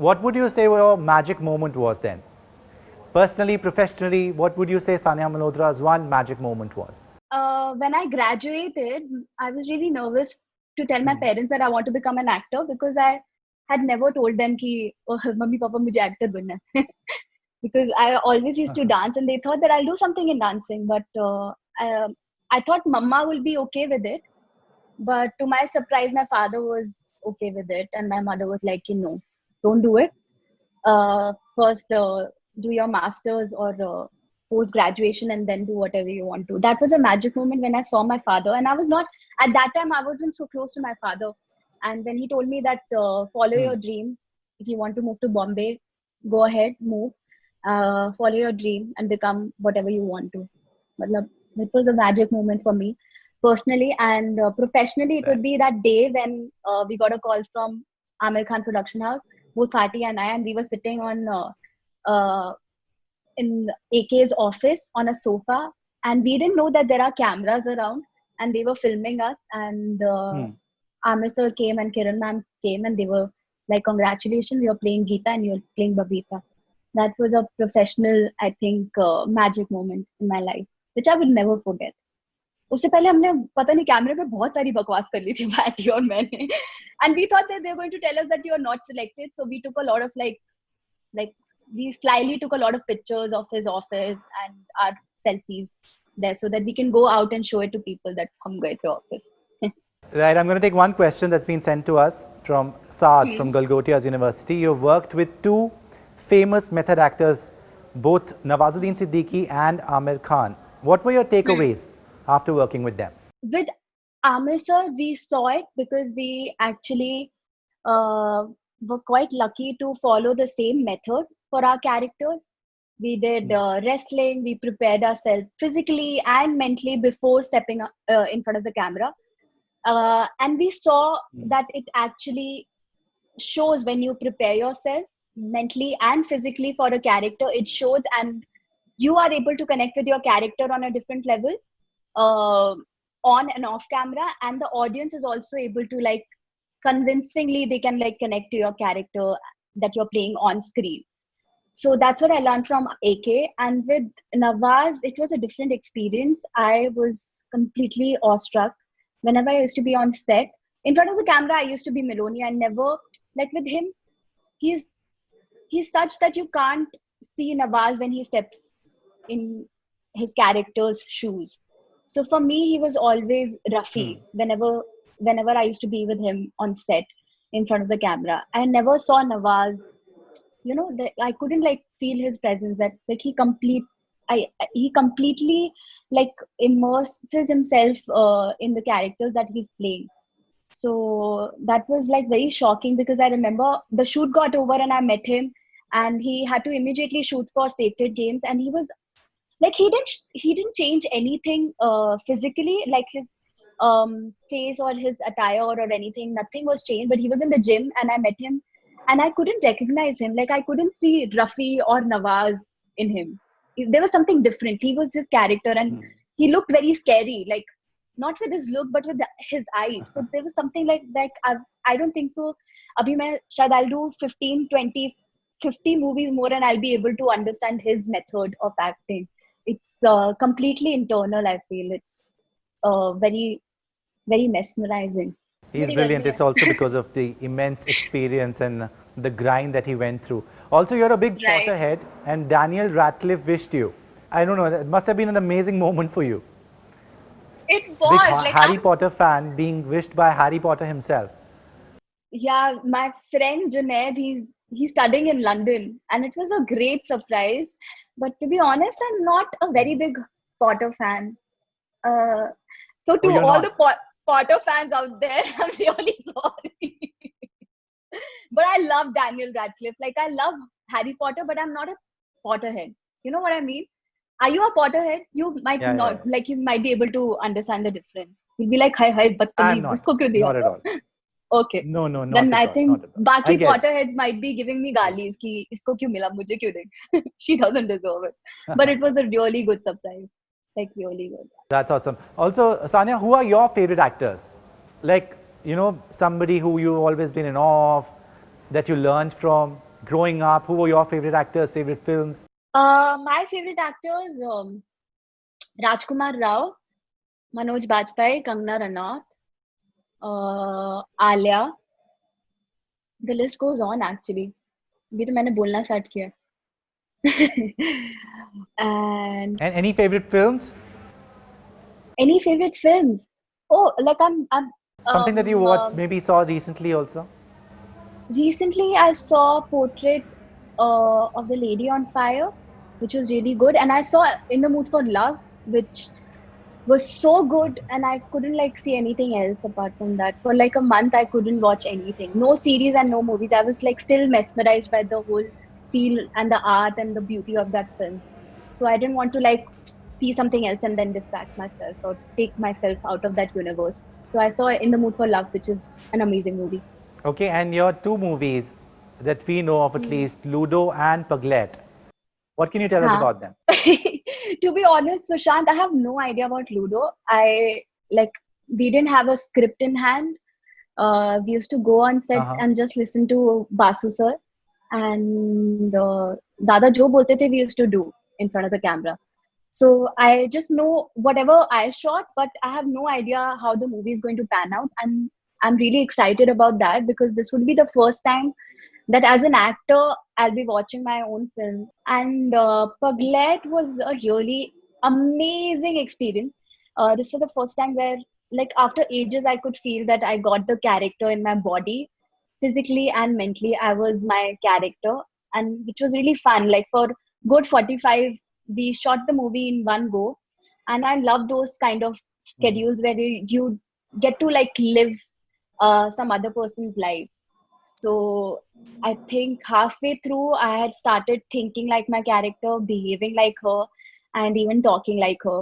what would you say your magic moment was then? Personally, professionally, what would you say Sanya Malhotra's one magic moment was? When I graduated, I was really nervous to tell my parents that I want to become an actor because I had never told them कि oh, mummy papa मुझे actor बनना है because I always used to dance and they thought that I'll do something in dancing, but I thought mama will be okay with it, but to my surprise my father was okay with it and my mother was like, no, don't do it. First do your masters or post graduation and then do whatever you want to. That was a magic moment when I saw my father, and I was not at that time, I wasn't so close to my father, and when he told me that follow your dreams, if you want to move to Bombay, go ahead, move, follow your dream and become whatever you want to. It was a magic moment for me personally, and professionally it would be that day when we got a call from Aamir Khan production house, both Fati and I, and we were sitting on in AK's office on a sofa, and we didn't know that there are cameras around, and they were filming us, and Aamir sir came and Kiran ma'am came, and they were like, congratulations, you're playing Geeta and you're playing Babita. That was a professional, I think, magic moment in my life, which I will never forget. उससे पहले हमने पता नहीं कैमरे पे बहुत सारी बकवास कर ली थी फैटी और मैंने, and we thought that they were going to tell us that you are not selected, so we took a lot of like we slyly took a lot of pictures of his office and our selfies there so that we can go out and show it to people that hum gaye the office. Right, I'm going to take one question that's been sent to us from Saad from Golgotia's University. You've worked with two famous method actors, both Nawazuddin Siddiqui and Aamir Khan. What were your takeaways after working with them? With Aamir sir, we saw it because we actually were quite lucky to follow the same method for our characters. We did wrestling, we prepared ourselves physically and mentally before stepping in front of the camera. And we saw that it actually shows when you prepare yourself mentally and physically for a character, it shows, and you are able to connect with your character on a different level, on and off camera, and the audience is also able to like convincingly they can like connect to your character that you're playing on screen. So that's what I learned from AK. And with Nawaz, it was a different experience. I was completely awestruck whenever I used to be on set. In front of the camera, I used to be Meloni. I never, like with him, he's such that you can't see Nawaz when he steps in his character's shoes. So for me, he was always Rafi whenever I used to be with him on set in front of the camera. I never saw Nawaz, you know, I couldn't like feel his presence, that like he completely like immerses himself in the characters that he's playing. So that was like very shocking because I remember the shoot got over and I met him and he had to immediately shoot for Sacred Games, and he was like, he didn't change anything physically, like his face or his attire or anything, nothing was changed, but he was in the gym and I met him and I couldn't recognize him. Like I couldn't see Rafi or Nawaz in him. There was something different. He was his character and he looked very scary, like not with his look but with his eyes. So there was something like I don't think so abhi main shayad I'll do 15 20 50 movies more and I'll be able to understand his method of acting. It's completely internal. I feel it's very, very mesmerizing. He's brilliant. It's also because of the immense experience and the grind that he went through. Also, you're a big Potterhead, and Daniel Radcliffe wished you. I don't know, it must have been an amazing moment for you. It was big like Harry Potter fan being wished by Harry Potter himself. Yeah, my friend Junaid, he's studying in London, and it was a great surprise. But to be honest, I'm not a very big Potter fan. So to all the Potter fans out there, I'm really sorry. But I love Daniel Radcliffe. Like I love Harry Potter, but I'm not a Potterhead. You know what I mean? Are you a Potterhead? You might not. Like you might be able to understand the difference. You'll be like, hi, I'm not. Not at all. Okay. No, not then at I all. think Baki Potterheads might be giving me galis ki isko kyun mila, mujhe kyun de? She doesn't deserve it. But it was a really good surprise. Like really good. That's awesome. Also, Sanya, who are your favorite actors? Like, you know, somebody who you've always been in awe of, that you learned from, growing up? Who were your favorite actors, favorite films? My favorite actors, Rajkumar Rao, Manoj Bajpayee, Kangana Ranaut, Alia. The list goes on actually. ये तो मैंने बोलना start किया. And And any favorite films? any favorite films? Oh, like I'm Something that you um, watched, um maybe saw recently also? recently I saw Portrait of the Lady on Fire, which was really good, and I saw In the Mood for Love, which was so good, and I couldn't like see anything else apart from that. For like a month, I couldn't watch anything. No series and no movies. I was like still mesmerized by the whole feel and the art and the beauty of that film. So I didn't want to like see something else and then distract myself or take myself out of that universe. So I saw In the Mood for Love, which is an amazing movie. Okay, and your two movies that we know of at Hmm. least, Ludo and Puglet. What can you tell us Huh. about them? To be honest, Sushant, I have no idea about Ludo. I like we didn't have a script in hand. We used to go on set Uh-huh. and just listen to Basu sir, and Dada jo bolte the we used to do in front of the camera. So I just know whatever I shot, but I have no idea how the movie is going to pan out. And I'm really excited about that because this would be the first time that as an actor, I'll be watching my own film. And Puglet was a really amazing experience. This was the first time where, like, after ages, I could feel that I got the character in my body, physically and mentally. I was my character, and which was really fun. Like, for good 45, we shot the movie in one go. And I love those kind of schedules where you get to like live some other person's life. So I think halfway through, I had started thinking like my character, behaving like her, and even talking like her.